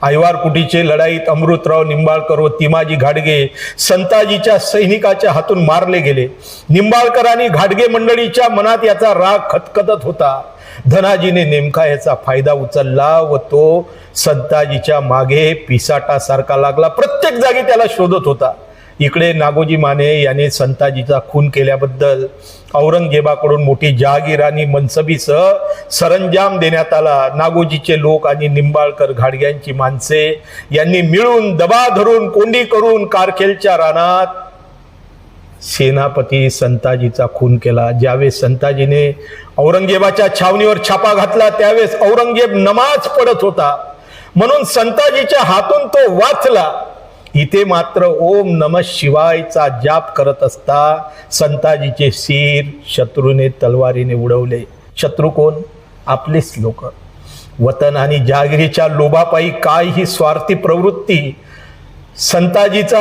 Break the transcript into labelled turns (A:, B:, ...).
A: आयवारकुटीचे लढाईत अमृतराव निंबाळकर व तिमाजी घाडगे संताजीच्या सैनिकाच्या हातून मारले गेले। निंबाळकर घाडगे मंडळीच्या मनात याचा राग खतखतत होता। धनाजीने नेमका याचा फायदा उचलला व तो संताजीच्या मागे पिसाटासारखा लागला, प्रत्येक जागी त्याला शोधत होता। इकडे नागोजी माने याने संताजीचा खून केल्याबद्दल औरंगजेबाकडून मोठी जहागीर आणि मनसबीसह सरंजाम देण्यात आला। नागोजीचे लोक आणि निंबाळकर घाडग्यांची माणसे यांनी मिळून दबा धरून कोंडी करून कारखेलच्या रानात सेनापती संताजीचा खून केला। ज्यावेळेस संताजीने औरंगजेबाच्या छावणीवर छापा घातला त्यावेळेस औरंगजेब नमाज पडत होता, म्हणून संताजीच्या हातून तो वाचला। इथे मात्र ओम नमः शिवायचा जाप करत असता संताजीचे शिर शत्रूने तलवारीने उडवले। शत्रू कोण? आपलेच लोक। वतन आणि जहागिरीच्या लोभापायी काय ही स्वार्थी प्रवृत्ती संताजीचा